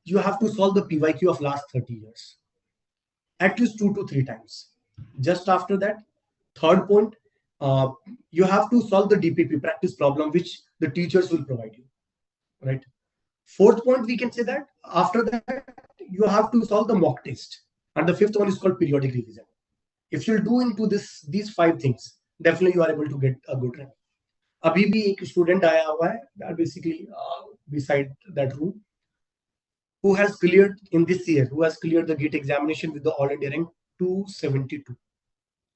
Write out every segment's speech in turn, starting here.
you have to solve the PYQ of last 30 years, at least 2 to 3 times. Just after that, third point, you have to solve the DPP practice problem, which the teachers will provide you, right? Fourth point, we can say that after that, you have to solve the mock test. And the fifth one is called periodic revision. If you'll do into these 5 things, definitely you are able to get a good rank. अभी भी एक student आया हुआ है basically beside that room who has cleared in this year, who has cleared the GATE examination with the all India rank 272,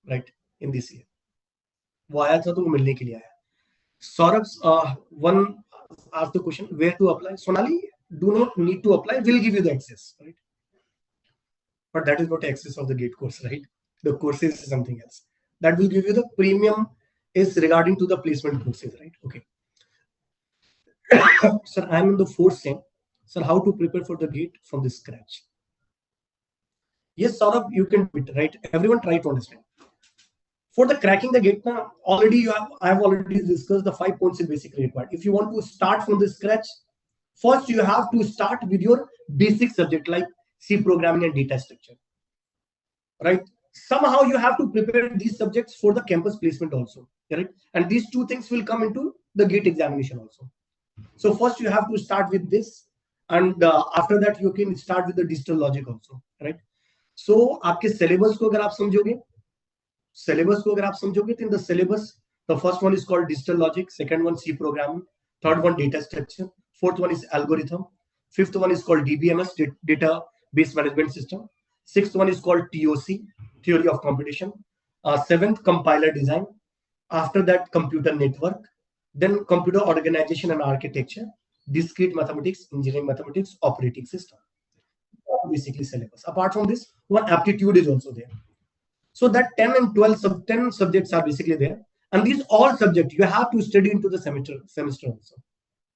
right, in this year. वो आया था तो वो मिलने के लिए आया. Saurabh, one asked the question, where to apply? Sonali, do not need to apply, we'll give you the access, right? But that is not access of the GATE course, right? The course is something else. That will give you the premium is regarding to the placement courses, right? Okay. Sir, I am in the 4th sem. Sir, how to prepare for the GATE from the scratch? Yes, Saurabh, you can do it, right? Everyone try to understand. For the cracking the GATE, already I have already discussed the 5 points in basically required. If you want to start from the scratch, first you have to start with your basic subject like C programming and data structure, right? Somehow you have to prepare these subjects for the campus placement also, right? And these 2 things will come into the GATE examination also. So first you have to start with this, and after that you can start with the digital logic also, right? So आपके syllabus को अगर आप समझोगे, तो in the syllabus, the first one is called digital logic, second one C programming, third one data structure, fourth one is algorithm, fifth one is called DBMS, database management system, sixth one is called TOC, theory of computation, seventh compiler design, after that computer network, then computer organization and architecture, discrete mathematics, engineering mathematics, operating system. Basically syllabus. Apart from this, one aptitude is also there. So that 10 and 12 10 subjects are basically there, and these all subjects you have to study into the semester also,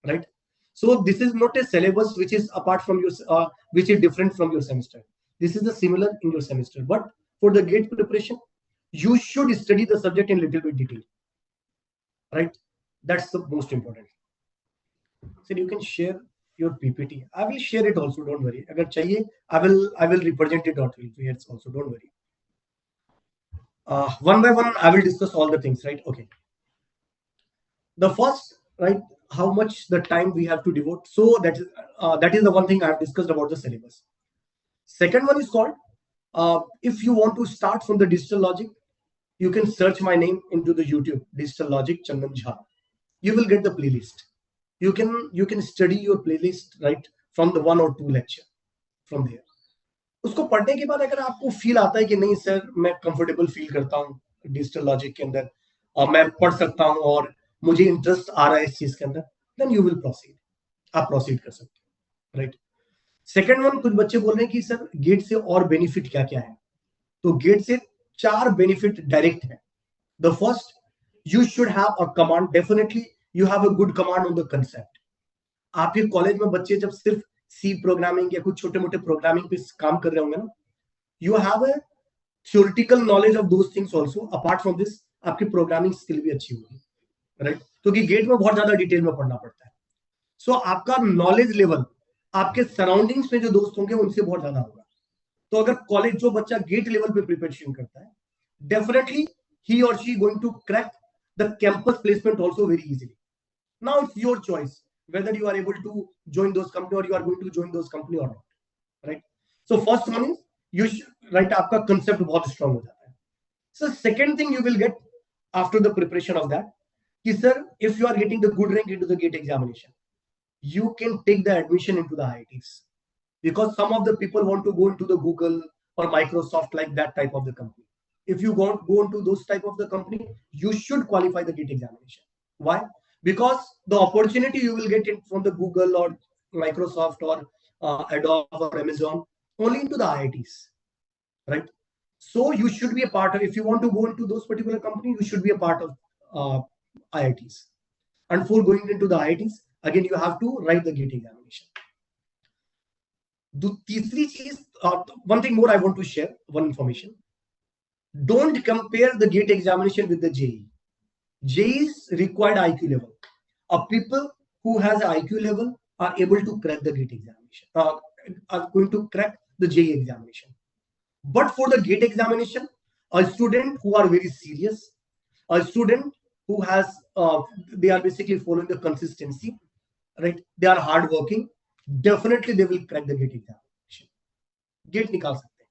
right? So this is not a syllabus which is apart from your which is different from your semester. This is the similar in your semester, but for the GATE preparation, you should study the subject in little bit detail, right? That's the most important. So you can share your PPT. I will share it also. Don't worry. Agar chahiye, I will represent it also. Don't worry. One by one, I will discuss all the things, right? Okay. The first, right, how much the time we have to devote. So that is the one thing I have discussed about the syllabus. Second one is called, if you want to start from the digital logic, you can search my name into the YouTube, digital logic Chandan Jha. You will get the playlist. You can study your playlist, right, from the 1 or 2 lecture from there. उसको पढ़ने के बाद अगर आपको feel आता है कि नहीं सर मैं कंफर्टेबल फील करता हूँ डिजिटल लॉजिक के अंदर और मैं पढ़ सकता हूँ और मुझे इंटरेस्ट आ रहा है इस चीज के अंदर, देन यू विल प्रोसीड. आप प्रोसीड कर सकते हैं, राइट? सेकंड वन, कुछ बच्चे बोल रहे हैं कि सर गेट से और बेनिफिट क्या क्या है. तो गेट से 4 बेनिफिट डायरेक्ट है. The first, you should have a command. Definitely you have a good command on the concept. आपके कॉलेज में बच्चे जब सिर्फ सी प्रोग्रामिंग या कुछ छोटे मोटे प्रोग्रामिंग पे काम कर रहे होंगे ना, you have a theoretical knowledge of those things also. Apart from this आपकी प्रोग्रामिंग स्किल भी अच्छी होगी, राइट? क्योंकि गेट में बहुत ज्यादा डिटेल में पढ़ना पड़ता है. सो आपका नॉलेज लेवल आपके सराउंडिंग्स में जो दोस्त होंगे उनसे बहुत ज्यादा होगा. तो अगर कॉलेज जो बच्चा गेट लेवल पे प्रिपरेशन करता है, डेफिनेटली ही और she going to crack the campus placement also very easily. Now it's your choice whether you are able to join those company or you are going to join those company or not, right? So first one is you should, right, आपका concept बहुत strong हो जाता है. So second thing you will get after the preparation of that, कि sir if you are getting the good rank into the GATE examination, you can take the admission into the IITs, because some of the people want to go into the Google or Microsoft, like that type of the company. If you go into those type of the company, you should qualify the GATE examination. Why? Because the opportunity you will get from the Google or Microsoft or Adobe or Amazon only into the IITs, right? So you should be a part of, if you want to go into those particular companies, you should be a part of IITs. And for going into the IITs, again, you have to write the GATE examination. तीसरी चीज, one thing more I want to share, one information. Don't compare the GATE examination with the JEE. JEE's required IQ level. People who has an IQ level are able to crack the GATE examination, are going to crack the JEE examination. But for the GATE examination, a student who are very serious, a student who has, they are basically following the consistency, right? They are hardworking. Definitely, they will crack the GATE examination. GATE निकाल सकते हैं.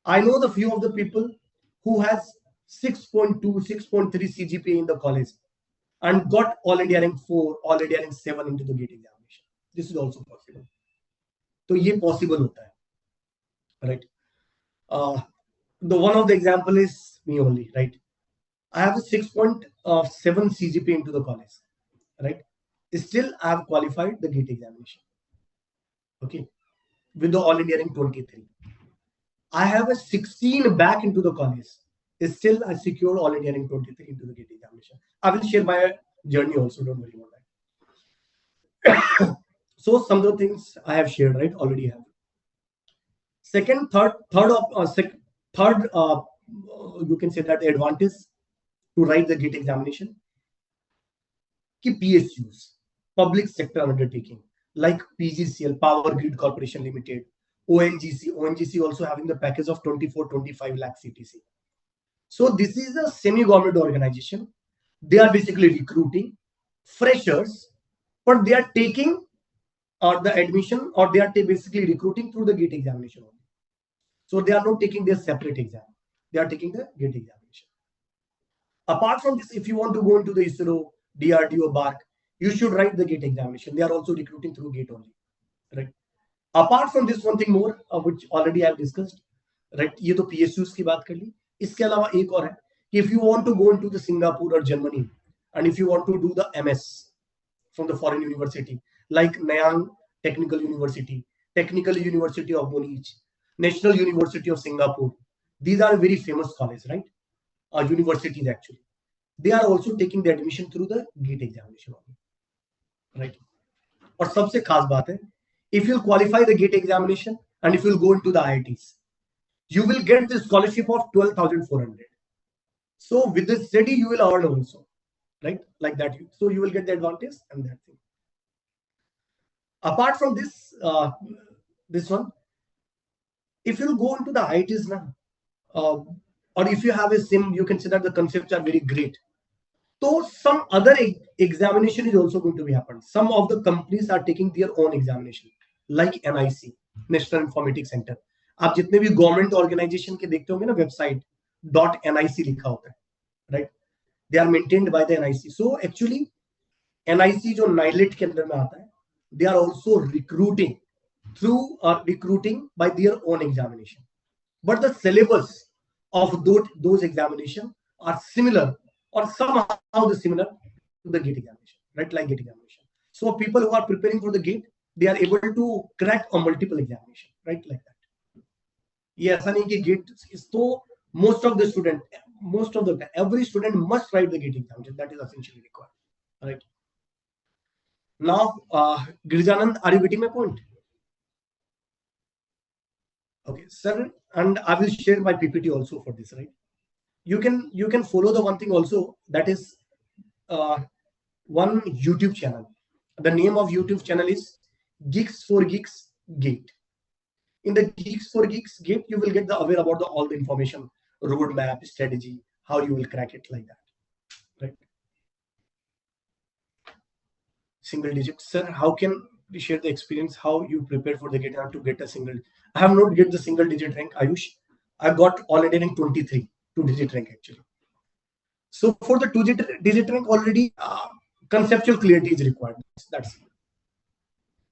I know the few of the people who has 6.2, 6.3 CGPA in the college and got all India rank 4, all India rank 7 into the GATE examination. This is also possible. तो ये possible होता है, right? The one of the example is me only, right? I have a 6.7 CGPA into the college, right? Still, I have qualified the GATE examination. Okay, with the all India rank 23. I have a 16 back into the college. Still, I secured all India rank 23 into the GATE examination. I will share my journey also. Don't worry about that. So some of the things I have shared, right? Already have. Second, third, you can say that advantage to write the GATE examination. Ki PSUs, public sector undertaking, like PGCL, Power Grid Corporation Limited, ONGC also having the package of 24-25 lakh CTC. So this is a semi-government organization. They are basically recruiting freshers, but they are taking the admission, or they are basically recruiting through the GATE examination only. So they are not taking their separate exam. They are taking the GATE examination. Apart from this, if you want to go into the ISRO, DRDO, BARC, you should write the GATE examination. They are also recruiting through GATE only, right? Apart from this, one thing more, which already I have discussed, right? ये तो PSUs की बात कर ली. इसके अलावा एक और है, if you want to go into the Singapore or Germany, and if you want to do the MS from the foreign university, like Nanyang Technical University, Technical University of Munich, National University of Singapore, these are very famous colleges, right? Universities actually. They are also taking the admission through the GATE examination only, right? और सबसे खास बात है, if you qualify the GATE examination and if you go into the IITs, you will get the scholarship of 12,400. So with the study, you will earn also, right? Like that. So you will get the advantage and that thing. Apart from this, this one, if you go into the IITs now, or if you have a SIM, you consider the concepts are very great. So some other examination is also going to be happen. Some of the companies are taking their own examination, like NIC, National Informatics Center. आप जितने भी government organisation के देखते होंगे ना, website .nic लिखा होता है, right? They are maintained by the NIC. So actually NIC जो नाइलेट के अंदर में आता है, they are also recruiting recruiting by their own examination, but the syllabus of those examination are similar or somehow the similar to the GATE examination, right? Like GATE examination. So people who are preparing for the GATE, they are able to crack a multiple examination, right? Like that. ये ऐसा नहीं कि GATE is तो most of the time, every student must write the GATE examination. That is essentially required, right? Now, Girjanand, are you getting my point? Okay, sir, and I will share my PPT also for this, right? You can follow the one thing also, that is one YouTube channel. The name of YouTube channel is Geeks for Geeks Gate. In the Geeks for Geeks Gate, you will get the aware about all the information, roadmap, strategy, how you will crack it, like that, right? Single digit, sir. How can we share the experience? How you prepare for the GATE to get a single? I have not get the single digit rank, Ayush. I got already rank 23, 2-digit rank actually. So for the 2-digit rank already, conceptual clarity is required. That's it.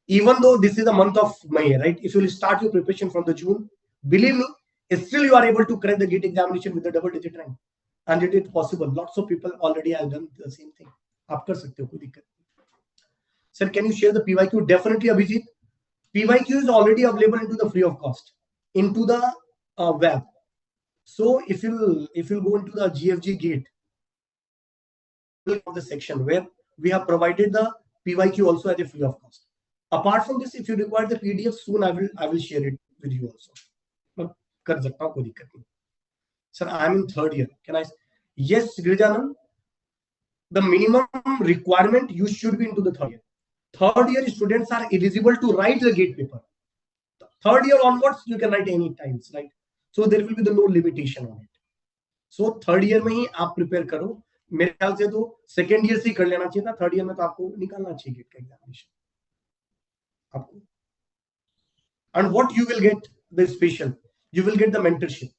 Even though this is the month of May, right? If you will start your preparation from the June, believe me, still you are able to crack the GATE examination with the double-digit rank, and it is possible. Lots of people already have done the same thing. आप कर सकते हो, कोई दिक्कत नहीं. Sir, can you share the PYQ? Definitely, Abhijit. PYQ is already available into the free of cost into the web. So if you go into the GFG Gate, of the section where we have provided the PYQ also at a free of cost. Apart from this, if you require the PDF soon, I will share it with you also. कर सकता हूँ, कोई दिक्कत नहीं. Sir, I am in 3rd year. Can I? Yes, Girjanand. The minimum requirement, you should be into the 3rd year. 3rd year students are eligible to write the GATE paper. Third year onwards you can write any times, right? So there will be the no limitation on it. So third year में ही आप prepare करो. मेरे ख्याल से तो second year से ही कर लेना चाहिए था. थर्ड ईयर में तो आपको निकालना चाहिए गेट का एग्जामिनेशन आपको. And what you will get the special, you will get the mentorship.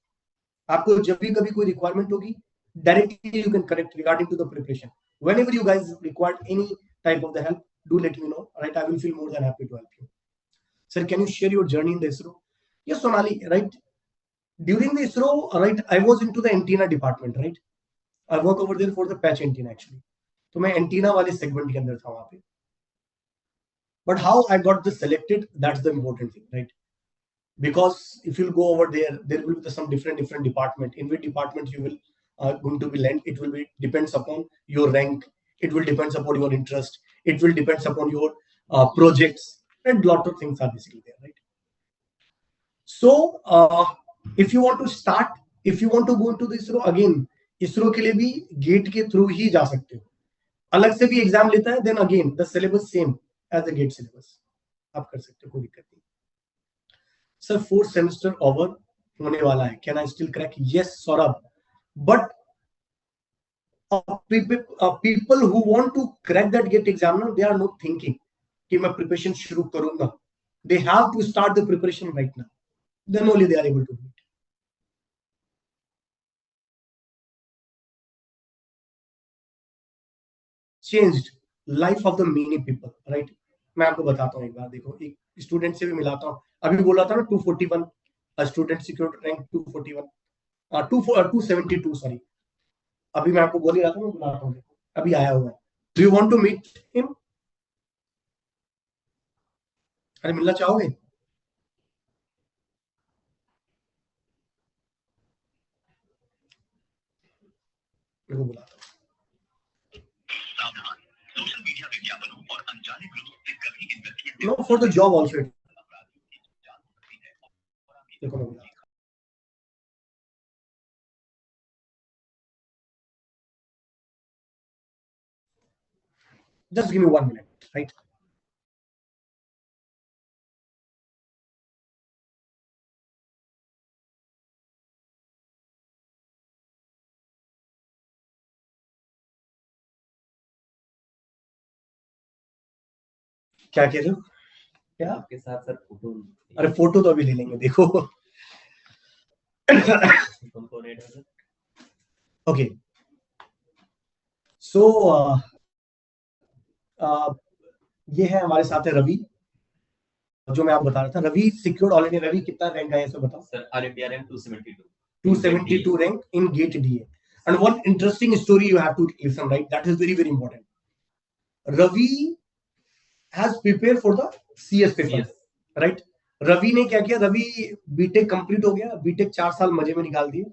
आपको जब भी कभी कोई रिक्वायरमेंट होगी, directly you can connect regarding to the preparation. Whenever you guys require any type of the help, do let me know, right? I will feel more than happy to help you. Sir, can you share your journey in the ISRO? Yes, Sonali, right? During the ISRO, right, I was into the antenna department, right? I work over there for the patch antenna actually. तो मैं antenna वाले segment के अंदर था वहां पे. But how I got this selected, that's the important thing, right? Because if you go over there, there will be some different department. In which department you will going to be land, it will be depends upon your rank, it will depends upon your interest, it will depends upon your projects, and lot of things are basically there, right? So if you want to start, if you want to go into the ISRO, again ISRO के लिए भी gate के through ही जा सकते हो. अलग से भी एग्जाम लेता है, then again the syllabus same as the GATE syllabus, आप कर सकते हो, कोई दिक्कत नहीं. सर फोर्थ सेमेस्टर ओवर होने वाला है, can I still crack? Yes Saurabh, but people who want to crack that gate exam now, they are not thinking कि मैं preparation शुरू करूंगा. They have to start the preparation right now, then only they are able to do it. Changed life of the many people, right? मैं आपको बताता हूँ एक बार. देखो, एक स्टूडेंट से भी मिलाता हूँ. अभी बोला था ना 241 स्टूडेंट सिक्योर रैंक 241 272 सॉरी. अभी मैं आपको बोल ही रहा था, मैं बुलाता हूँ. देखो अभी आया हुआ है. Do you want to meet him? अरे मिलना चाहोगे? मेरे को बुलाता हूँ. सोशल मीडिया विज्ञापनों और अनजाने ग्रुप से कभी investment no for the job also. देखो मैं बुलाता हूँ. Just give me 1 minute, right? क्या कह रहे हो? क्या आपके साथ सर फोटो? अरे फोटो तो अभी ले लेंगे. देखो ओके. सो ये है हमारे साथ है रवि, जो मैं आपको बता रहा था. Ravi secured all India. Ravi कितना रैंक आया है बताओ? Sir all India rank 272 rank in GATE DA. And one interesting story you have to listen, right? That is very important. Ravi has prepared for the CS paper, right? Ravi ने क्या किया? Ravi BTech complete हो गया. BTech 4 साल मजे में निकाल दिए.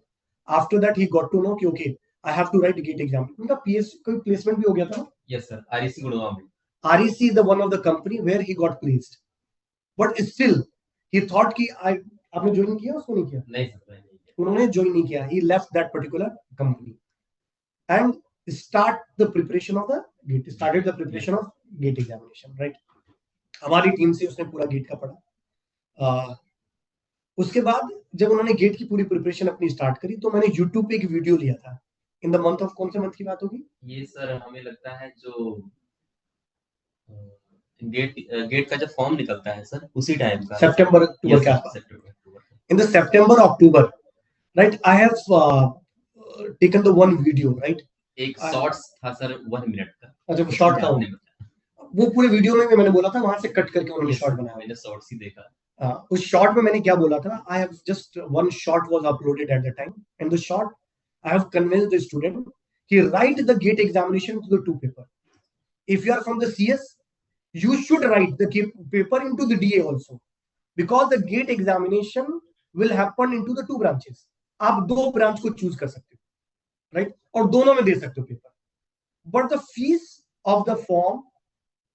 After that he got to know कि okay I have to write GATE exam. उनका पीएस कोई प्लेसमेंट भी हो गया था. यस सर, आरईसी गुड़गांव में. REC is the one of the company where he got placed, but still he thought कि आपने ज्वाइन किया, उसको नहीं किया? नहीं सर, उन्होंने ज्वाइन नहीं किया. He left that particular company and started the preparation of gate examination, right? हमारी टीम से उसने पूरा गेट का पढ़ा. उसके बाद जब उन्होंने गेट की पूरी प्रिपरेशन अपनी स्टार्ट करी, तो मैंने YouTube पे एक वीडियो लिया था. इन द मंथ ऑफ, कौन से मंथ की बात होगी ये सर? हमें लगता है जो गेट का जब फॉर्म निकलता है सर, उसी टाइम का, सितंबर अक्टूबर के आसपास. In the September October, right? I have taken the one video, right? एक शॉर्ट्स था सर 1 मिनट का. अच्छा, शॉर्ट था वो पूरे वीडियो में भी मैंने बोला था, वहां से कट करके उन्होंने शॉर्ट बनाया. मैंने शॉर्ट्स ही देखा. उस शॉर्ट में मैंने क्या बोला था? I have just one short was uploaded at the time. In the short I have convinced the student कि write the GATE examination to the 2 paper. If you are from the CS, you should write the paper into the DA also, because the gate examination will happen into the 2 branches. आप 2 branch को choose कर सकते हो, right? और दोनों में दे सकते हो paper. But the fees of the form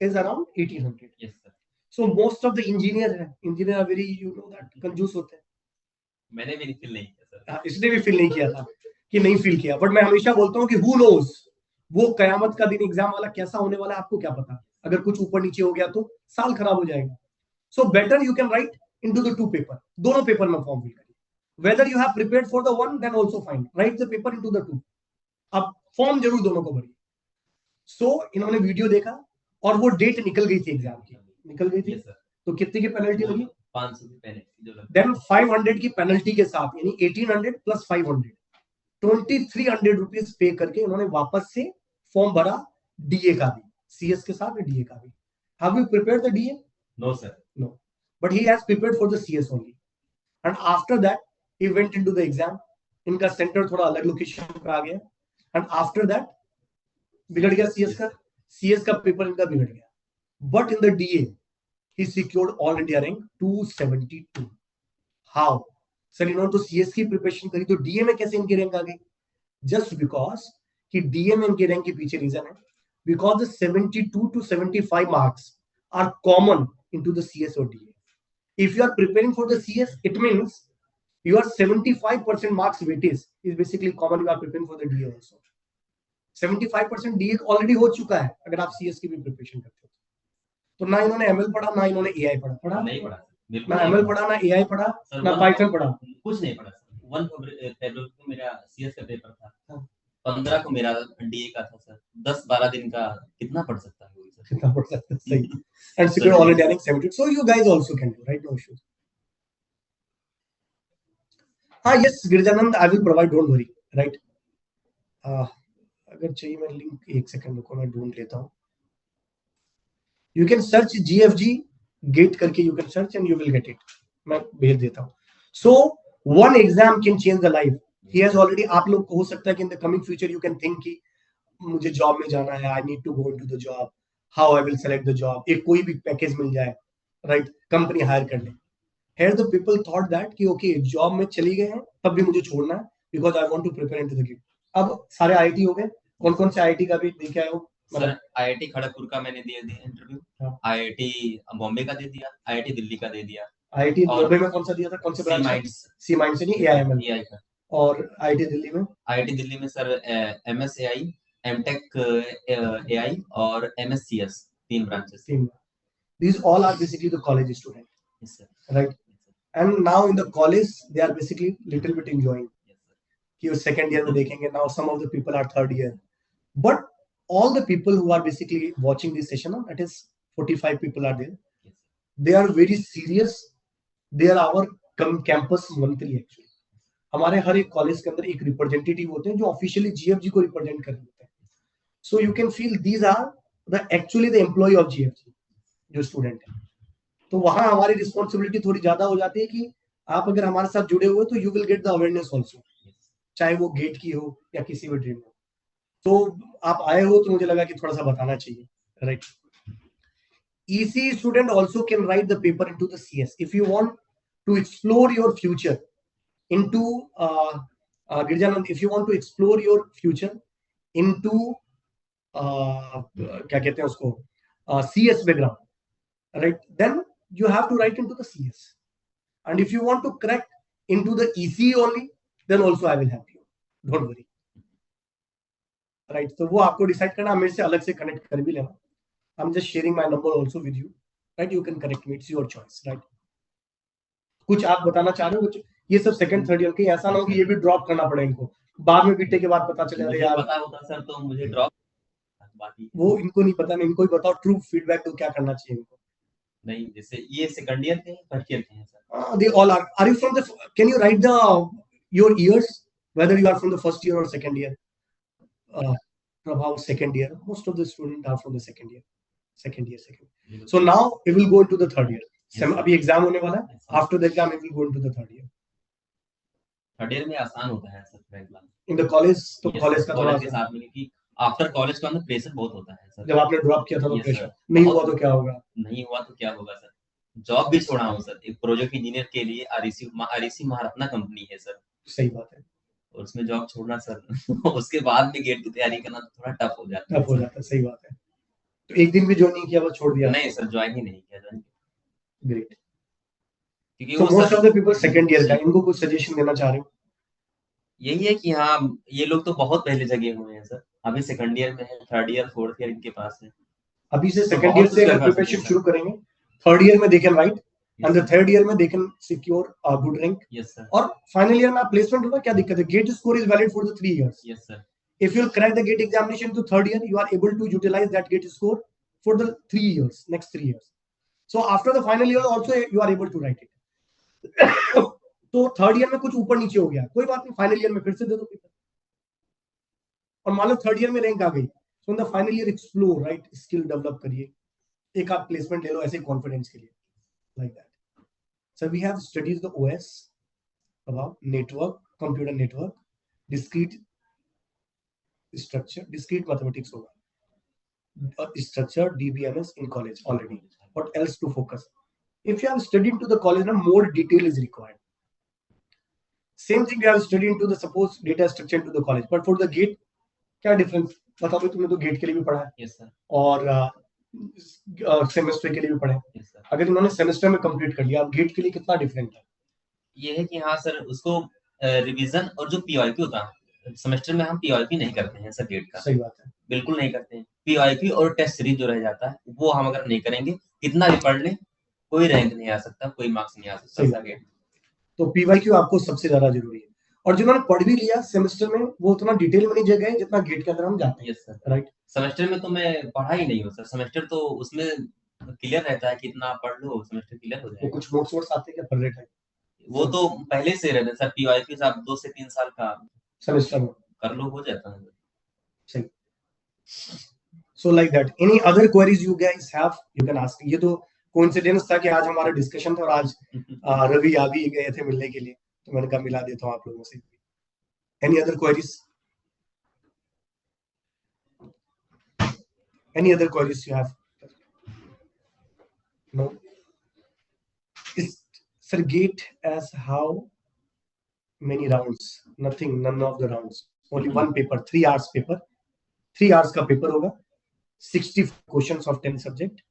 is around 1800. Yes sir. So most of the engineer are very, you know that, कंजूस होते हैं. मैंने भी फील नहीं किया सर. इसने भी फील नहीं किया था कि नहीं फील किया. बट मैं हमेशा बोलता हूँ कि who knows, वो कयामत का दिन एग्जाम वाला कैसा होने वाला है, आपको क्या पता? अगर कुछ ऊपर नीचे हो गया तो साल खराब हो जाएगा. So better you can write into the two paper. दोनों पेपर में फॉर्म फिल करिए. Whether you have prepared for the one, then also fine. Write the paper into the two. अब फॉर्म जरूर दोनों को भरिए. So इन्होंने वीडियो देखा और वो डेट निकल गई थी एग्जाम की, निकल गई थी. तो कितने की पेनल्टी लगी? 500 की पेनल्टी. देन 500 की पेनल्टी के साथ, यानी 1800 प्लस 500, 2300 रुपीज पे करके इन्होंने वापस से फॉर्म भरा डीए का भी, सीएस के साथ डीए का भी. Have you prepared the DA? No sir. No, but he has prepared for the CS only. And after that he went into the exam. इनका सेंटर थोड़ा अलग लोकेशन पे आ गया. एंड आफ्टर दैट बिगड़ गया सीएस का पेपर इनका बिगड़ गया. But in the DA he secured all India rank 272. How? Sir इन्होंने तो सीएस की प्रिपरेशन करी, तो डीए में कैसे इनकी रैंक आ गई? जस्ट बिकॉज कि डीए में इनके रैंक के पीछे रीजन है because the 72 to 75 marks are common into the CS और DA. If you are preparing for the CS, it means your 75% marks weightage is basically common. You are preparing for the DA also. 75% DA already हो चुका है अगर आप CS की भी preparation करते हो. तो ना इन्होंने एमएल पढ़ा, ना इन्होंने एआई पढ़ा. नहीं पढ़ा, ना एमएल पढ़ा, ना एआई पढ़ा, ना पाइथन पढ़ा. कुछ नहीं पढ़ा सर. 1 फरवरी को मेरा सीएस का पेपर था. 15 को मेरा डीए का था सर. 10-12 दिन का कितना पढ़ सकता है सर? कितना पढ़ सकता है? सही. And secure already having 72. So you guys also can do, right? No issues. Yes, Girjanand, I will provide, don't worry, right? अगर चाहिए मैं लिंक, एक सेकंड रुको, मैं ढूंढ लेता हूँ. You can search GFG GATE करके, you can search and you will get it. मैं भेज देता हूँ. So one exam can change the life. He has already, आप लोग को हो सकता है कि in the coming future you can think कि मुझे जॉब में जाना है, I need to go into the job, how I will select the job. एक कोई भी पैकेज मिल जाए, right? कंपनी हायर कर ले. Here the people thought that कि okay, जॉब में चली गए हैं तब भी मुझे छोड़ना है because I want to prepare into the GATE. अब सारे आईटी हो गए. कौन कौन से आईटी का भी देखे आए हो? सर आईआईटी खड़गपुर का मैंने दिया इंटरव्यू. आईआईटी बॉम्बे का दे दिया, आईआईटी दिल्ली का दे दिया. आईआईटी बॉम्बे में कौन सा दिया था? कौन से ब्रांच? सी माइंड से नहीं, एआईएमएल. एआई का. और आईआईटी दिल्ली में? आईआईटी दिल्ली में सर एमएसएआई, एमटेक एआई और MSCS, 3 branches. These all are basically the college student. Yes sir. Right. And now in the college they are basically little bit enjoying. Yes sir. कि वो second year में देखेंगे. Now some of the people are third year. But all the people who are basically watching this session, that is 45 people are there. Yes. They are very serious. They are our campus मंत्री actually. हमारे हर एक college के अंदर एक representative होते हैं जो officially GFG को रिप्रेजेंट कर देते हैं. So you can feel these are the actually the employee of GFG जो स्टूडेंट है. तो वहां हमारी रिस्पॉन्सिबिलिटी थोड़ी ज्यादा हो जाती है कि आप अगर हमारे साथ जुड़े हुए तो you will get the awareness also, चाहे वो गेट की हो या किसी भी ड्रीम हो. तो आप आए हो तो मुझे लगा कि थोड़ा सा बताना चाहिए, right? EC student also can write the paper into the CS if you want to explore your future into गिरजानंद, if you want to explore your future into क्या कहते हैं उसको, CS background, right? Then you have to write into the CS. And if you want to crack into the EC only, then also I will help you. Don't worry. Right? So वो आपको decide करना, मेरे से अलग से connect कर भी लेना. I'm just sharing my number also with you. Right? You can connect me. It's your choice. Right? कुछ आप बताना चाह रहे हो? कुछ ये सब सेकंड थर्ड ईयर के, ऐसा ना हो कि ये भी ड्रॉप करना पड़े इनको, बाद में बीटे के बाद पता चले अरे यार पता होता सर तो मुझे ड्रॉप. वो इनको नहीं पता. नहीं, इनको ही बताओ ट्रू फीडबैक तो क्या करना चाहिए इनको. नहीं, जैसे ये सेकंड ईयर के, थर्ड ईयर के हैं sir. They all are. Are you from the? Can you write your years, whether you are from the first year or second year? Prabhav, second year. Most of the students are from the second year. Second year. So now it will go into the third year. अभी exam होने वाला है. After the exam, it will go into the third year. Third year में आसान होता है sir exam. In the college, तो college का थोड़ा के साथ में कि आफ्टर कॉलेज का अंदर प्रेशर बहुत होता है सर. जब आपने ड्रॉप किया था तो प्रेशर नहीं हुआ तो क्या होगा? नहीं हुआ तो क्या होगा सर? जॉब भी छोड़ा हूं सर. एक प्रोजेक्ट इंजीनियर के लिए आरईसी महारत्ना कंपनी है सर. सही बात है. और उसमें जॉब छोड़ना सर उसके बाद में गेट की तैयारी करना थोड़ा टफ हो जाता है. सही बात है. तो एक दिन भी ज्वाइन नहीं किया, बस छोड़ दिया? नहीं सर, ज्वाइन ही नहीं किया. ग्रेट. क्योंकि most of the people second year का, इनको कुछ सजेशन देना चाह रहे हो? यही है कि हाँ, ये लोग तो बहुत पहले जगह हुए हैं सर. अभी सेकंड ईयर में है, थर्ड ईयर फोर्थ ईयर इनके पास है. अभी से सेकंड ईयर से प्रिपरेशन शुरू करेंगे. थर्ड ईयर में they can right. And the third year में they can secure a good rank. Yes sir. और फाइनल ईयर में आप प्लेसमेंट होगा, क्या दिक्कत है? GATE score is valid for the 3 years. Yes sir. If you'll crack the GATE examination to third year, you are able to utilize that GATE score for the 3 years, next 3 years. So after the final year also you are able to write it. तो third year में कुछ ऊपर नीचे हो गया, कोई बात नहीं, फाइनल ईयर में फिर से दे दो पेपर. और मान लो थर्ड ईयर में रैंक आ गई, so in the final year explore, right, skill develop करिए, एक आप प्लेसमेंट ले लो ऐसे कॉन्फिडेंस के लिए, like that. So we have studies the OS about network, computer network, discrete structure, discrete mathematics hoga, structure, DBMS in college already. What else to focus? If you have studied into the college, now more detail is required. Same thing you have studied into the suppose data structure into the college, but for the gate क्या difference? बताओ, तुमने तो gate के लिए भी पढ़ा है. Yes sir. और सेमेस्टर के लिए भी पढ़ा है. Yes sir. अगर इन्होंने सेमेस्टर में कंप्लीट कर लिया, अब गेट के लिए कितना डिफरेंट है? ये है कि हाँ सर, उसको रिवीजन और जो पीवाईक्यू होता है, सेमेस्टर में हम पीवाईक्यू नहीं करते हैं सर गेट का. सही बात है, बिल्कुल नहीं करते हैं. पीवाईक्यू और टेस्ट सीरीज जो रह जाता है वो हम अगर नहीं करेंगे, कितना भी पढ़ लें, कोई रैंक नहीं आ सकता, कोई मार्क्स नहीं आ सकता सर गेट. तो पीवाईक्यू आपको सबसे ज्यादा जरूरी है. और जिन्होंने पढ़ भी लिया सेमेस्टर में, वो उतना डिटेल में नहीं गए जितना गेट के अंदर हम जाते हैं. Yes sir. राइट. सेमेस्टर में तो मैं पढ़ा ही नहीं हूँ सर. सेमेस्टर तो उसमें क्लियर रहता है कि इतना पढ़ लो, सेमेस्टर क्लियर हो जाएगा. तो कुछ नोट्स वोट्स आते हैं क्या पढ़ रहे थे? वो तो पहले से रहते सर. पीवाईक्यू से आप 2 से 3 साल का सेमेस्टर में कर लो, हो जाता है. सही. So like that. Any other queries you guys have, you can ask. ये तो कोइंसिडेंस था कि आज हमारा डिस्कशन था और आज रवि आ भी गए थे मिलने के लिए, तो मैंने कहा मिला देता हूँ आप लोगों से. Any other queries? Any other queries you have? No. Is sir gate as how many rounds? Nothing, none of the rounds. Only one paper, 3 hours paper. 3 hours का पेपर होगा, 60 questions of 10 subject.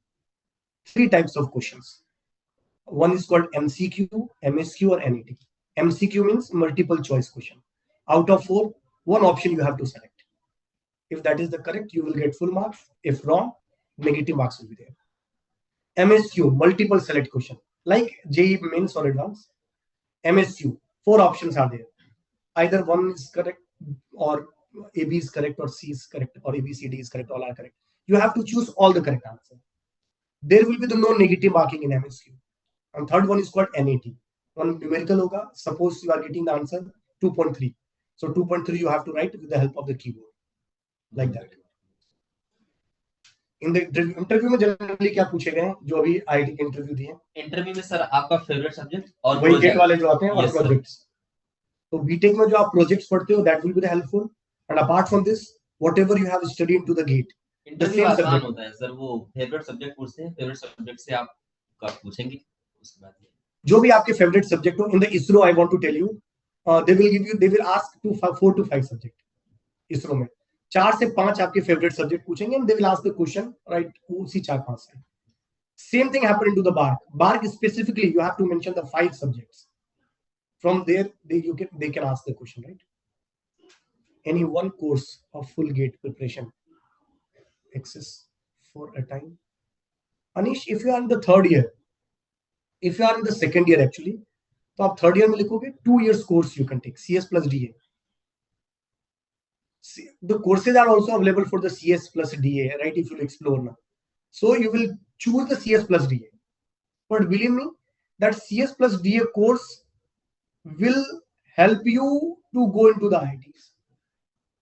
3 types of questions. One is called MCQ, MSQ or NET. MCQ means multiple choice question. Out of 4, one option you have to select. If that is the correct, you will get full marks. If wrong, negative marks will be there. MSQ, multiple select question, like JEE Mains or Advanced. MSQ, 4 options are there. Either one is correct, or AB is correct, or C is correct, or ABCD is correct, all are correct. You have to choose all the correct answer. There will be no negative marking in MSQ. And third one is called NET. One numerical hoga. Suppose you are getting the answer 2.3. So 2.3 you have to write with the help of the keyboard, like that. In the interview में generally क्या पूछे गए हैं जो अभी IT के interview दिए? Interview में सर आपका फेवरेट सब्जेक्ट और वही गेट वाले जो आते हैं, और प्रोजेक्ट्स. तो बीटेक में जो आप प्रोजेक्ट्स पढ़ते हो, that will be helpful. And apart from this, whatever you have studied into the GATE, interview आसान होता है सर. वो फेवरेट सब्जेक्ट पूछते हैं, फेवरेट सब्जेक्ट से आप का पूछेंगे, उसके बाद जो भी आपके फेवरेट सब्जेक्ट हो. In the ISRO I want to tell you, they will ask to 4 to 5 subject. ISRO में 4 से 5 आपके फेवरेट सब्जेक्ट पूछेंगे, and they will ask the question, right, उसी 4-5 से. Same thing happen into the BARC specifically you have to mention the 5 subjects. From there, they can ask the question, right? Any one course of full gate preparation access for a time. Anish, if you are in the third year, if you are in the second year actually, तो आप third year में लिखोगे 2 years course you can take, CS plus DA. The courses are also available for the CS plus DA, right? If you explore now, so you will choose the CS plus DA. But believe me, that CS plus DA course will help you to go into the IITs.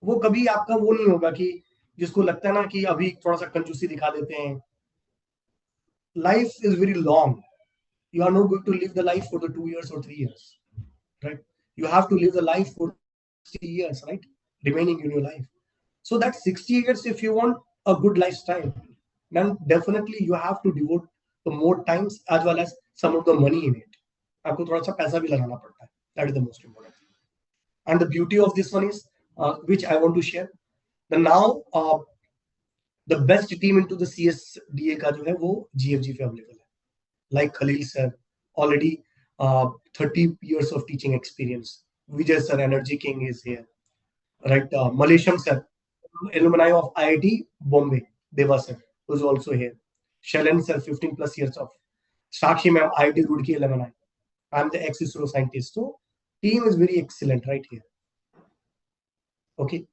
वो कभी आपका वो नहीं होगा कि जिसको लगता है ना कि अभी थोड़ा सा कंजूसी दिखा देते हैं. Life is very long. You are not going to live the life for the 2 years or 3 years, right? You have to live the life for 60 years, right? Remaining in your life. So that 60 years, if you want a good lifestyle, then definitely you have to devote the more times as well as some of the money in it. आपको थोड़ा सा पैसा भी लगाना पड़ता है. That is the most important thing. And the beauty of this one is, which I want to share, the now the best team into the CSDA का जो है वो GFG पे available है. Like Khalil sir, already 30 years of teaching experience. Vijay sir, Energy King is here, right? Malesham sir, alumni of IIT Bombay. Deva sir was also here. Shailen sir, 15 plus years of Sakshi ma'am, IIT Roorkee alumni. I'm the ex-ISRO scientist. So team is very excellent right here. Okay.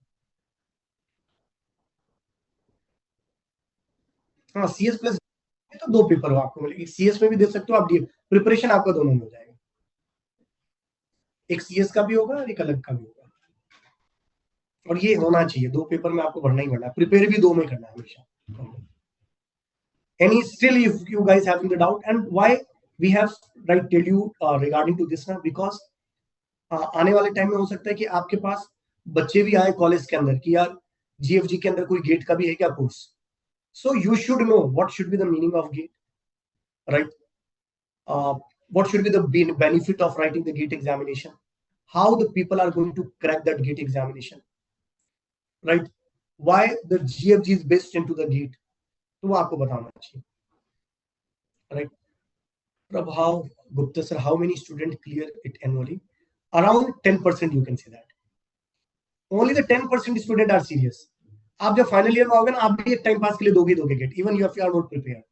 हाँ, CS plus तो 2 paper हो आपको मिलेगी, CS में भी दे सकते हो आप, प्रिपरेशन आपका दोनों में हो जाएगा, एक CS का भी होगा और एक अलग का भी होगा, और ये होना चाहिए, 2 पेपर में आपको भरना ही भरना है, प्रिपेयर भी 2 में करना है हमेशा। Any still if you guys having the doubt, and why we have right tell you regarding to this now, because आने वाले टाइम में हो सकता है कि आपके पास बच्चे भी आए कॉलेज के अंदर कि यार GFG के अंदर कोई गेट का भी है क्या course, so you should know what should be the meaning of gate, right? What should be the benefit of writing the gate examination, how the people are going to crack that gate examination, right? Why the GFG is based into the gate, तो वो आपको बताना चाहिए, right? Prabhav Gupta sir, how many students clear it annually? Around 10% you can say that. Only the 10% student are serious. आप जब final year में आओगे ना, आप भी एक टाइम पास के लिए दोगे GATE, even you are not prepared.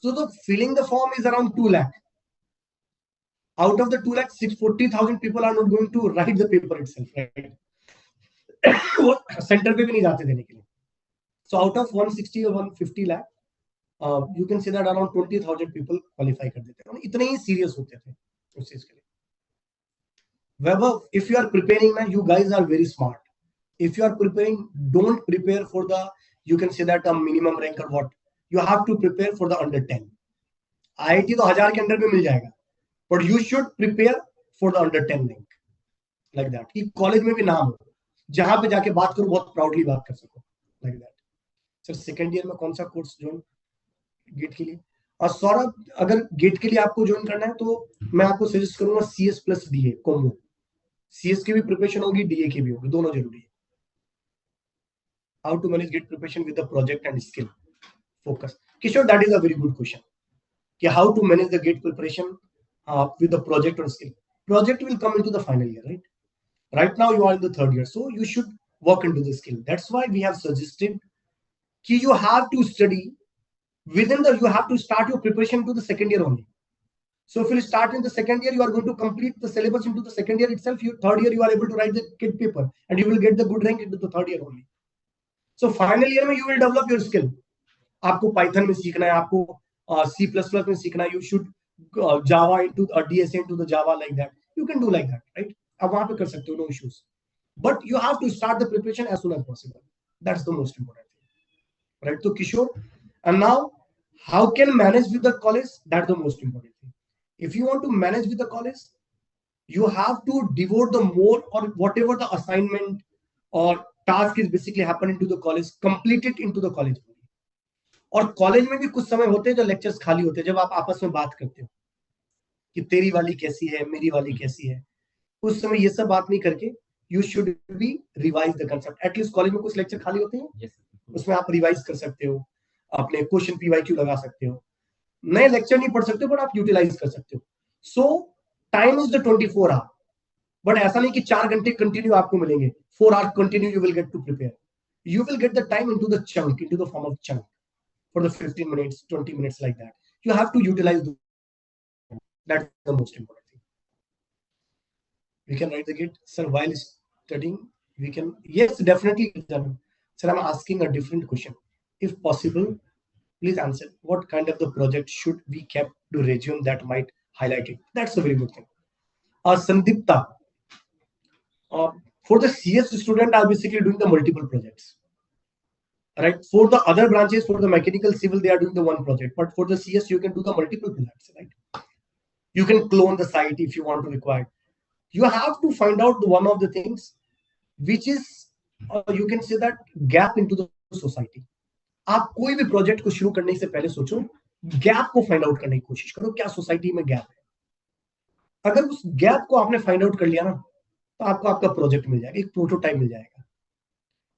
So the filling the form is around 2 lakh. Out of the 2 lakh, 640,000 people are not going to write the paper itself, right? वो सेंटर पे भी नहीं जाते देने के लिए. So out of 160 or 150 lakh, you can say that around 20,000 people qualify कर देते हैं. इतने ही serious होते थे उस चीज के लिए. Whether if you are preparing, man, you guys are very smart. If you are preparing, don't prepare for the, you can say that a minimum rank or what. You have to prepare for the under 10. IIT तो 1000 के अंदर में मिल जाएगा, but you should prepare for the under 10 rank, like that. कि college में भी नाम हो, जहां पे जाके बात करो बहुत प्राउडली बात कर सको, like that. Sir second year में कौन सा कोर्स ज्वाइन गेट के लिए? और सौरभ, अगर गेट के लिए आपको ज्वाइन करना है तो मैं आपको सजेस्ट करूंगा CS plus DA combo. CS की भी प्रिपरेशन होगी, DA की भी होगी, दोनों जरूरी है. How to manage gate preparation with the project and skill focus? Kishore, that is a very good question. How to manage the gate preparation with the project or skill? Project will come into the final year, right? Right now you are in the third year, so you should work into the skill. That's why we have suggested that you have to study within the, you have to start your preparation to the second year only. So if you start in the second year, you are going to complete the syllabus into the second year itself. Your third year, you are able to write the kid paper and you will get the good rank into the third year only. So final year में you will develop your skill. आपको Python में सीखना है, आपको C++ में सीखना है. You should Java into DSA into the Java, like that. You can do like that, right? आप वहाँ पे कर सकते हो, no issues. But you have to start the preparation as soon as possible. That's the most important thing, right? So Kishore, and now how can manage with the college? That's the most important thing. If you want to manage with the college, you have to devote the more or whatever the assignment or task is basically happening to the college, complete it into the college. और college में भी कुछ समय होते हैं जो lectures खाली होते हैं, जब आप आपस में बात करते हो कि तेरी वाली कैसी है, मेरी वाली कैसी है, उस समय ये सब बात नहीं करके you should be revise the concept. At least college में कुछ लेक्चर खाली होते हैं, उसमें आप रिवाइज कर सकते हो, अपने क्वेश्चन PYQ लगा सकते हो. नए लेक्चर नहीं पढ़ सकते बट आप यूटिलाइज कर सकते हो. So time is the 24 hour, but ऐसा नहीं कि 4 घंटे कंटिन्यू आपको मिलेंगे. 4 hour continue you will get to prepare. You will get the time into the chunk, into the form of chunk, for the 15 minutes, 20 minutes, like that. You have to utilize that's the most important thing. We can write the gate, sir, while studying. We can, yes, definitely. Sir, I'm asking a different question. If possible, please answer. What kind of the project should we keep to resume that might highlight it? That's a very good thing. Sandipta, for the CS student, I'm basically doing the multiple projects. Right? For the other branches, for the mechanical, civil, they are doing the one project. But for the CS, you can do the multiple projects, right? You can clone the site if you want to require. You have to find out one of the things which is, you can say that, gap into the society. आप कोई भी project को शुरू करने से पहले सोचो, gap को फाइंड आउट करने की कोशिश करो, क्या सोसाइटी में गैप है. अगर उस गैप को आपने फाइंड आउट कर लिया ना, तो आपको आपका प्रोजेक्ट मिल जाएगा, एक प्रोटोटाइप मिल जाएगा.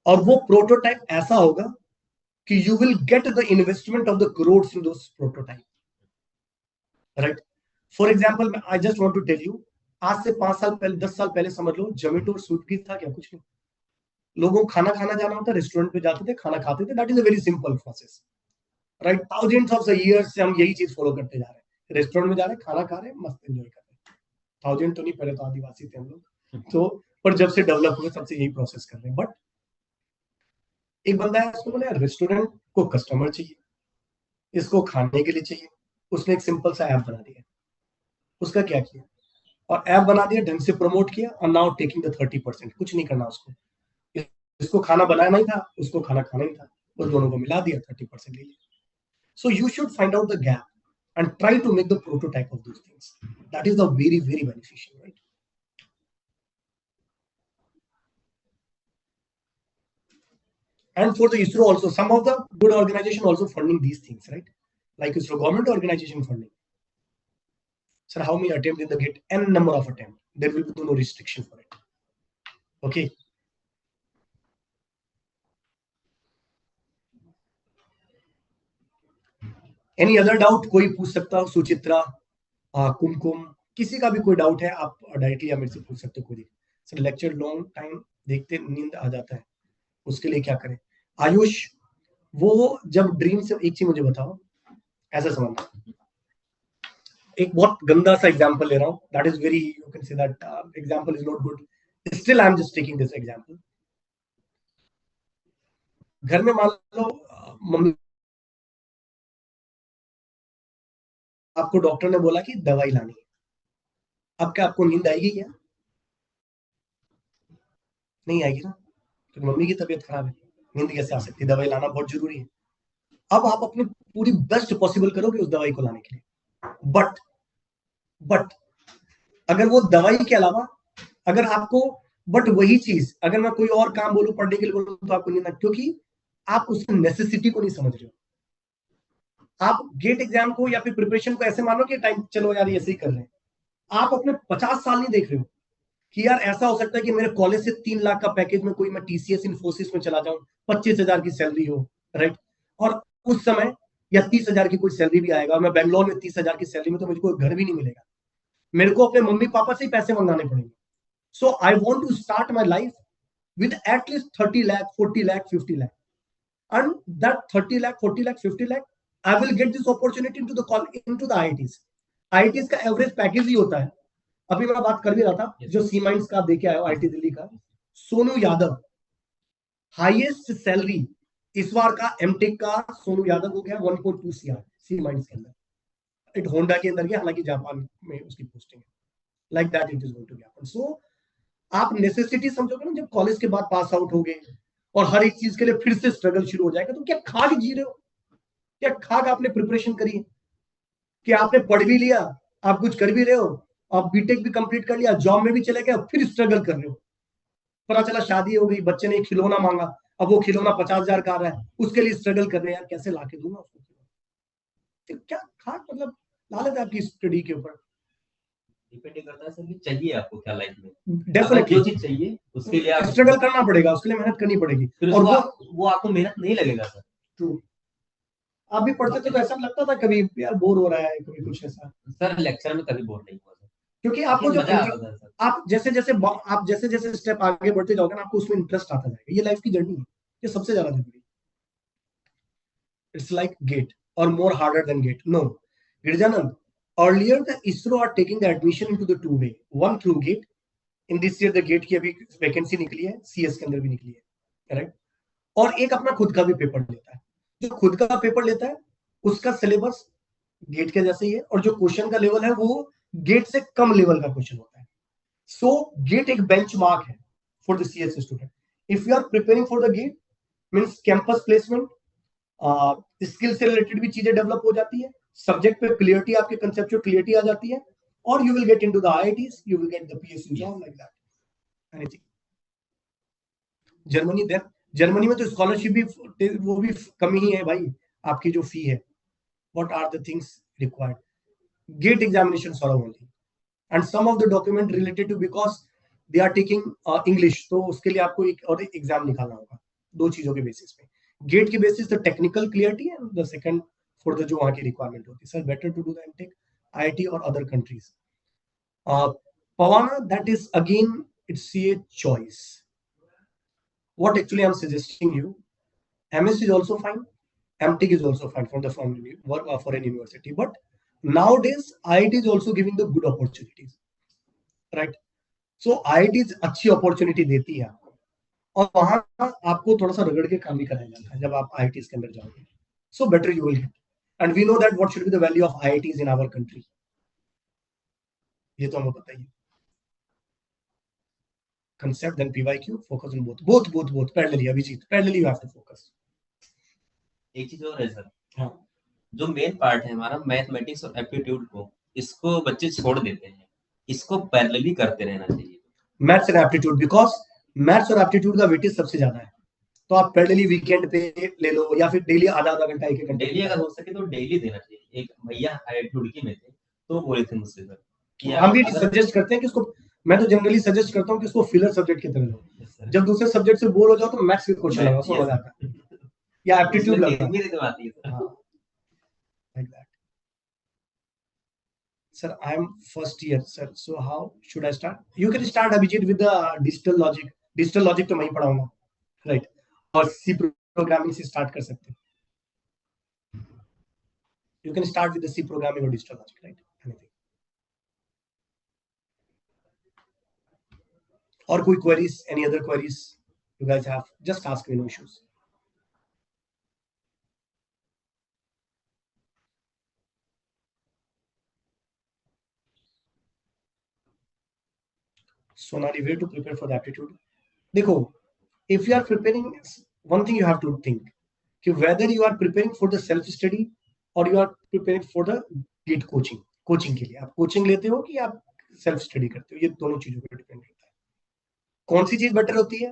और वो प्रोटोटाइप ऐसा होगा कि you will get the investment of the crores in those prototype, right? For example, I just want to tell you, आज से 5 साल पहले, 10 साल पहले समझ लो, जोमेटो और स्विगी था क्या? कुछ नहीं. लोगों को खाना खाना जाना होता, रेस्टोरेंट पे जाते थे, खाना खाते थे. That is a very simple process, right? Thousands of years से हम यही चीज फॉलो करते जा रहे हैं. रेस्टोरेंट में जा रहे हैं, खाना खा रहे हैं, मस्त एंजॉय कर रहे हैं। 1000 तो नहीं, पहले तो आदिवासी थे हम लोग तो, पर जब से डेवलप हुए तब से यही प्रोसेस कर रहे हैं। बट एक बंदा है, उसको बोले रेस्टोरेंट को कस्टमर चाहिए, इसको खाने के लिए चाहिए, उसने एक सिंपल सा ऐप बना दिया। उसका क्या किया, और ऐप बना दिया, ढंग से प्रमोट किया, और नाउ टेकिंग द 30%। कुछ नहीं करना उसको, इसको खाना बनाना ही था, उसको खाना खाना ही था, उस दोनों को मिला दिया, 30% ले लिया। So you should find out the gap and try to make the prototype of those things. That is the very, very beneficial, right? And for the ISRO also, some of the good organization also funding these things, right? Like ISRO government organization funding. Sir, how many attempts in the gate? N number of attempts. There will be no restriction for it. Okay. Any other doubt? कोई पूछ सकता हो, सुचित्रा, कुमकुम, किसी का भी कोई doubt है, आप डायरेक्टली मेरे से पूछ सकते हो कोई। सर लेक्चर लॉन्ग टाइम देखते नींद आ जाता है, उसके लिए क्या करें? आयुष, वो जब ड्रीम से, एक चीज मुझे बताओ, ऐसा समझना, एक बहुत गंदा सा एग्जांपल ले रहा हूं, that is very, you can say that example is not good, still I am just taking this example. घर में मान लो मम्मी, आपको डॉक्टर ने बोला कि दवाई लानी है, अब क्या आपको नींद आएगी क्या? नहीं आएगी ना, क्योंकि मम्मी की तबीयत खराब है, नींद कैसे आ सकती है? दवाई लाना बहुत जरूरी है। अब आप अपनी पूरी बेस्ट पॉसिबल करोगे उस दवाई को लाने के लिए, बट अगर वो दवाई के अलावा, अगर आपको, बट वही चीज अगर मैं कोई और काम बोलूं, पढ़ने के लिए बोलूं, तो आपको नहीं, क्योंकि आप उस नेसेसिटी को नहीं समझ रहे हो। आप गेट एग्जाम को या फिर प्रिपरेशन को ऐसे मानो कि टाइम, चलो यार ऐसे ही कर रहे हैं, आप अपने 50 साल नहीं देख रहे हो कि यार ऐसा हो सकता है कि मेरे कॉलेज से 3 लाख का पैकेज में कोई मैं TCS इन्फोसिस में चला जाऊं, 25,000 की सैलरी हो, राइट? और उस समय या 30,000 की कोई सैलरी भी आएगा, मैं बेंगलोर में 30,000 की सैलरी में, तो मुझे कोई घर भी नहीं मिलेगा, मेरे को अपने मम्मी पापा से ही पैसे मंगाने पड़ेंगे। So I want to start my life with at least 30 lakh, 40 lakh, 50 lakh. And that 30 lakh, 40 lakh, 50 lakh, I will get this opportunity into the IITs. IITs का एवरेज पैकेज ही होता है, अभी मैं बात कर भी रहा था, जो सी माइंड्स का देके आया IIT दिल्ली का सोनू यादव, हाईएस्ट सैलरी इस बार का एमटेक का सोनू यादव को गया 1.2 CR सी माइंड्स के अंदर, इट होंडा के अंदर गया, हालांकि जापान में उसकी पोस्टिंग है। Like that it is going to happen. So आप नेसेसिटी समझोगे ना, जब कॉलेज के बाद पास आउट हो गए और हर एक चीज के लिए फिर से स्ट्रगल शुरू हो जाएगा, तो क्या खाक जी रहे हो? क्या खाक आपने प्रिपरेशन करी है? कि आपने पढ़ भी लिया, आप कुछ कर भी रहे हो, आप बीटेक भी कंप्लीट कर लिया, जॉब में भी चले गए, फिर स्ट्रगल कर रहे हो, पता चला शादी हो गई, बच्चे ने एक खिलौना मांगा, अब वो खिलौना 50,000 का आ रहा है, उसके लिए स्ट्रगल कर रहे हैं, यार कैसे लाके दूंगा उसको? फिर क्या खाक, मतलब लालच है आपकी स्टडी के ऊपर। डिपेंड करता है सर कि चाहिए आपको क्या लाइफ में, डेफिनेटली जो चीज चाहिए उसके लिए आप स्ट्रगल करना पड़ेगा, उसके लिए मेहनत करनी पड़ेगी, और वो आपको मेहनत नहीं लगेगा सर। ट्रू। आप भी पढ़ते थे तो ऐसा लगता था कभी यार बोर हो रहा है, कभी कुछ ऐसा? सर लेक्चर में कभी बोर नहीं हुआ सर, क्योंकि आपको जो आप जैसे जैसे स्टेप आगे बढ़ते जाओगे ना, आपको उसमें इंटरेस्ट आता जाएगा। ये लाइफ की जर्नी है, ये सबसे ज्यादा जरूरी। इट्स लाइक गेट और more harder than GATE. No Girijanand, earlier the ISRO are taking the admission into the two way, one through gate, in this year the gate की अभी वैकेंसी निकली है, CS के अंदर भी निकली है, करेक्ट? और एक अपना खुद का भी पेपर लेता है। जो खुद का पेपर लेता है उसका सिलेबस गेट के जैसे ही है, और जो क्वेश्चन का लेवल है वो गेट से कम लेवल का क्वेश्चन होता है। सो गेट एक बेंचमार्क है for the CS student. If you are preparing for the GATE, means campus placement, skill से रिलेटेड भी चीजें डेवलप हो जाती है, सब्जेक्ट पे क्लियरिटी, आपके कंसेप्चुअल क्लियरिटी आ जाती है, और you will get into the IITs, you will get the PSU job, like that anything. Germany में तो स्कॉलरशिप भी, वो भी कमी ही है भाई, आपकी जो फी है। What are the things required? GATE examination solve only, and some of the document related to, because they are taking English, तो उसके लिए आपको एक और एग्जाम निकालना होगा, दो चीजों के बेसिस पे। गेट की basis the technical clarity, and the second for the जो वहां की रिक्वायरमेंट होती है। Sir better to do the MTech IIT और other countries. Pawana, that is again, it's a choice. What actually I'm suggesting you, MS is also fine, MTech is also fine for an university, but nowadays IIT is also giving the good opportunities, right? So IIT अच्छी opportunity देती है आपको, और वहां आपको थोड़ा सा रगड़ के काम भी कराया जाता है जब आप IIT के अंदर जाओगे. So better you will get. And we know that what should be the value of IITs in our country. ये तो हमें पता ही है. Concept then PYQ, focus on both parallelly. Abhijit, parallelly you have to focus. एक चीज और है sir, हाँ. जो मेन पार्ट है हमारा मैथमेटिक्स और एप्टीट्यूड को, इसको बच्चे छोड़ देते हैं, इसको पैरेलली करते रहना चाहिए. Maths and aptitude, because maths और एप्टीट्यूड का वेटेज सबसे ज्यादा है, तो आप पैरेलली वीकेंड पे ले लो या फिर डेली आधा घंटा एक घंटा. डेली अगर हो सके तो डेली देना चाहिए. एक भैया एप्टीट्यूड में थे तो बोले थे मुझसे सर कि हम भी सजेस्ट करते हैं कि उसको, मैं तो जनरली सजेस्ट करता हूँ कि उसको फिलर सब्जेक्ट की तरह लो. जब दूसरे सब्जेक्ट से बोर हो जाओ तो मैथ्स के क्वेश्चन लगाओ, उसमें मजा आता है, या एप्टीट्यूड लगाओ. Like that. Sir, I am first year, sir. So how should I start? You can start, Abhijit, with the digital logic. Digital logic तो मैं ही पढ़ाऊंगा, right? और C programming से start कर सकते हैं. You can start with the C programming or digital logic, right? Anything. और कोई queries? Any other queries you guys have? Just ask me, no issues. Sonali, where to prepare for the aptitude? देखो, if you are preparing, one thing you have to think कि whether you are preparing for the self study or you are preparing for the GATE coaching. Coaching के लिए आप coaching लेते हो कि आप self study करते हो, ये दोनों चीजों पर डिपेंड करता है. कौन सी चीज बेटर होती है?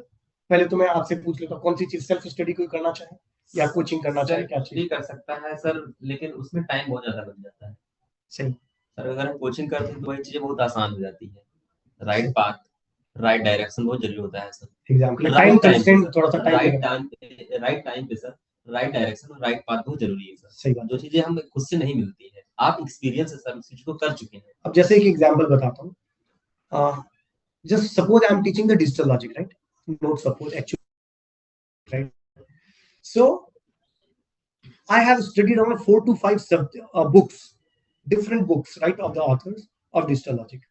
पहले तो मैं आपसे पूछ लेता हूँ, कौन सी चीज सेल्फ स्टडी कोई करना चाहे या कोचिंग करना चाहे, क्या चीज कर सकता है सर, लेकिन उसमें टाइम बहुत ज्यादा लग जाता है. सही सर, अगर हम कोचिंग करते हैं तो वही चीजें बहुत आसान हो जाती है. राइट पाथ, राइट डायरेक्शन बहुत जरूरी होता है सर. एग्जाम्पल टाइम कंस्ट्रेंट, थोड़ा सा राइट टाइम पे सर, राइट डायरेक्शन और राइट पाथ बहुत जरूरी है सर. सही बात. जो चीजें हम खुद से नहीं मिलती है, आप एक्सपीरियंस से सर उस चीज को कर चुके हैं. अब जैसे एक एग्जांपल बताता हूँ. Just suppose I am teaching the digital logic, right? Not suppose, actually, right? So I have studied around 4 to 5 books, different books, right, of the authors of digital logic.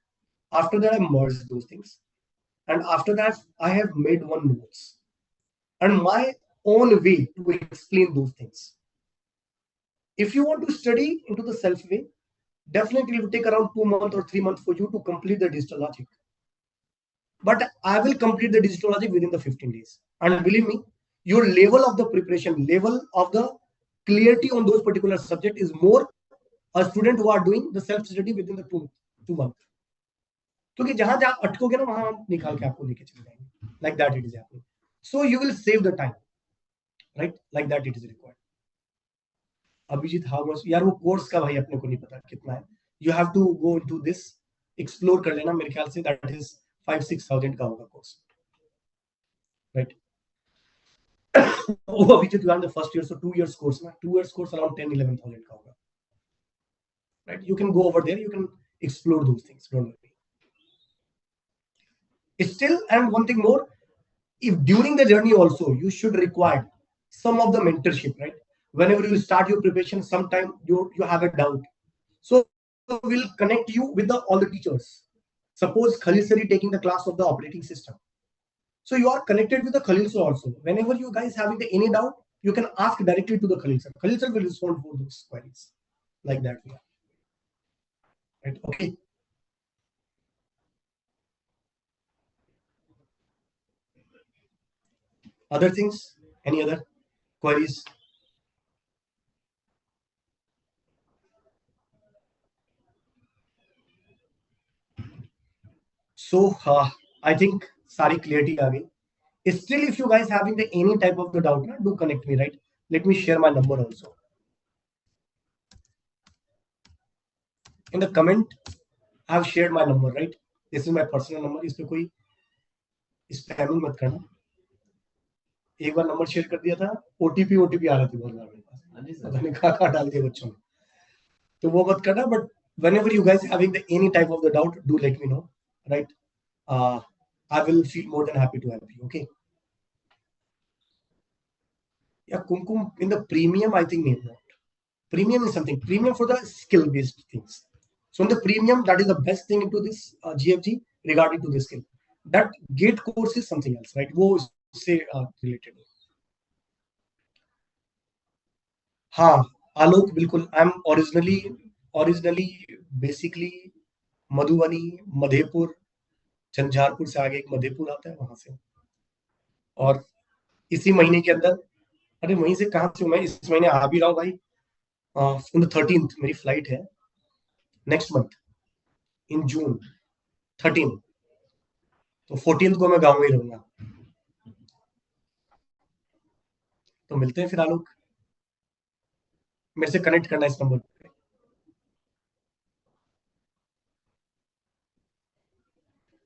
After that, I merged those things, and after that, I have made one notes and my own way to explain those things. If you want to study into the self way, definitely it will take around 2 months or 3 months for you to complete the digital logic. But I will complete the digital logic within the 15 days. And believe me, your level of the preparation, level of the clarity on those particular subject is more a student who are doing the self study within the 2 months. क्योंकि जहां जहां अटकोगे ना वहां निकाल के आपको लेके चले जाएंगे. Like that it is happening. So you will save the time, right? Like that it is required. Abhijit, how much? यार वो कोर्स का भाई अपने को नहीं पता कितना है. You have to go into this, explore कर लेना. मेरे ख्याल से that is 5-6,000 का होगा कोर्स, right? वो Abhijit, you are in the first year, so 2 years course ना, 2 years course around 10-11,000 का होगा, right? You can go over there, you can explore those things, don't worry. Still, and one thing more, if during the journey also you should require some of the mentorship, right? Whenever you start your preparation, sometime you have a doubt, so we'll connect you with all the teachers. Suppose Khalil sir is taking the class of the operating system, so you are connected with the Khalil sir also. Whenever you guys having any doubt, you can ask directly to the Khalil sir. Khalil sir will respond for those queries. Like that we are, right? Okay. Other things? Any other queries? So I think सारी clarity आ गई. Still, if you guys having any type of the doubt, do connect me, right? Let me share my number also. In the comment, I have shared my number, right? This is my personal number. इसमें कोई spamming मत करना. एक बार number share कर दिया था, OTP आ रही थी बहुत बार मेरे पास, पता नहीं कहाँ डाल दिया बच्चों ने, तो वो मत करना. But whenever you guys having any type of the doubt, do let me know, right? I will feel more than happy to help you. Okay. Yeah, Kumkum in the premium, I think not. Premium is something, premium for the skill based things. So in the premium, that is the best thing into this GFG regarding to the skill. That gate course is something else, right? वो उससे related है. हाँ, आलोक बिल्कुल. I am originally basically Madhubani, Madhepur, Jhanjharpur से आगे एक मधेपुर आता है, वहां से. और इसी महीने के अंदर, अरे वहीं से कहां से मैं इस महीने आ भी रहा हूँ भाई. ऑन द 13th मेरी फ्लाइट है, नेक्स्ट मंथ इन जून 13, तो 14th को मैं गांव में ही रहूंगा. तो मिलते हैं फिर आलोक, मेरे से कनेक्ट करना इस नंबर पे.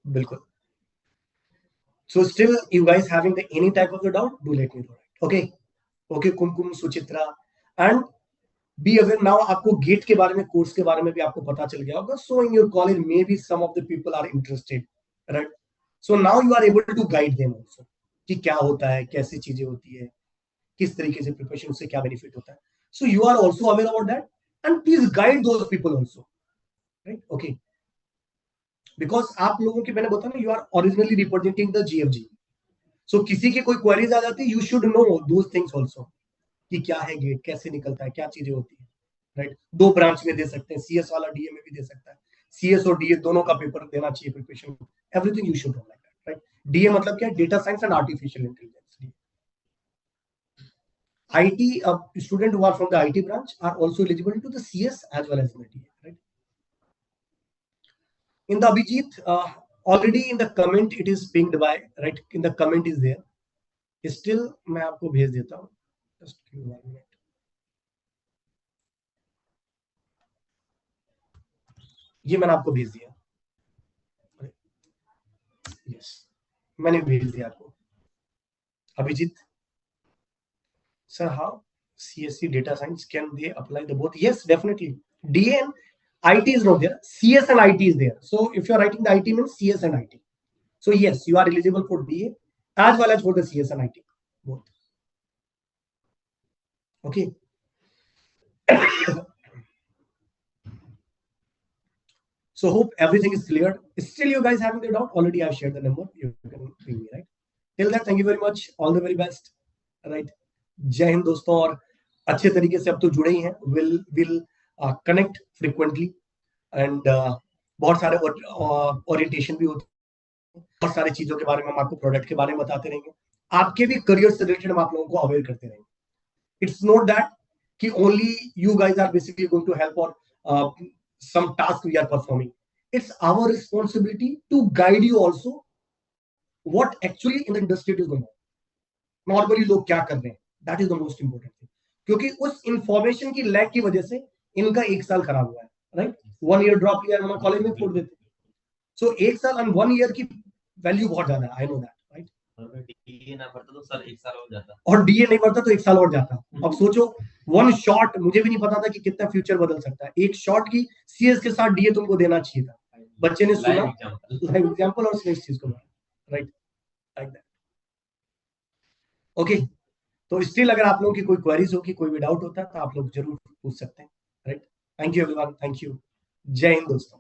बिल्कुल. So still you guys having the any type of the doubt, do let me know. Okay, Kumkum, Suchitra, and be aware now. आपको गेट के बारे में, कोर्स के बारे में भी आपको पता चल गया होगा. So in your college maybe some of the people are interested, right? So now you are able to guide them also कि क्या होता है, कैसी चीजें होती है, किस तरीके से प्रिपरेशन से क्या बेनिफिट होता है. So you are also aware about that, and please guide those people also, right? Okay. Because आप लोगों की, मैंने बताया ना, you are originally representing the GFG. So किसी की कोई क्वेरीज आ जाती है, you should know those things also कि क्या है गेट, कैसे निकलता है, क्या चीजें होती है, राइट? 2 ब्रांच में दे सकते हैं, सीएस वाला डीए में भी दे सकता है. सीएस और डीए दोनों का पेपर देना चाहिए preparation. Everything you should know like that, right? DA मतलब क्या है? Data science and artificial intelligence. IT student who are from the IT branch are also eligible to the CS as well as the DA, right? In the Abhijit, already in the comment it is pinged by, right? In the comment is there. Still मैं आपको भेज देता हूँ. Just give me 1 minute. ये मैंने आपको भेज दिया. Yes, मैंने भेज दिया आपको. Abhijit, sir, how CSC data science can they apply the both? Yes, definitely. DA and IT is not there. CS and IT is there. So if you are writing the IT means CS and IT. So yes, you are eligible for DA as well as for the CS and IT both. Okay. So hope everything is clear. Still you guys having the doubt? Already I've shared the number. You can ping me, right? Till that, thank you very much. All the very best. Right. जय हिंद दोस्तों. और अच्छे तरीके से अब तो जुड़े ही हैं. Will connect frequently and बहुत सारे ओरिएंटेशन भी होते हैं. बहुत सारी चीजों के बारे में हम आपको प्रोडक्ट के बारे में बताते रहेंगे. आपके भी करियर से रिलेटेड हम आप लोगों को अवेयर करते रहेंगे. इट्स नॉट दैट कि only you guys are basically going to help और some task we are performing. It's our responsibility to guide you also what actually in the industry is going on. Normally लोग क्या कर रहे हैं, that is the most important thing. क्योंकि उस information की lack की वजह से इनका 1 साल खराब हुआ है, राइट? 1 year ड्रॉप ईयर हम कॉलेज में छोड़ देते. सो 1 साल एंड 1 year की वैल्यू बहुत ज्यादा है. I know that, right? DA ना पड़ता तो सर 1 साल और जाता, और डीए नहीं पड़ता तो 1 साल और जाता. अब सोचो, 1 शॉट, मुझे भी नहीं पता था कि कितना फ्यूचर बदल सकता है. 1 शॉट की सीएस के साथ डीए तुमको देना चाहिए था. बच्चे ने सुना, लाइव एग्जांपल, और नेक्स्ट चीज को, राइट? Like that. ओके. तो स्टिल अगर आप लोगों की कोई क्वेरीज हो, कि कोई भी डाउट होता है, तो आप लोग जरूर पूछ सकते हैं, right? Thank you everyone. Thank you. जय हिंद दोस्तों.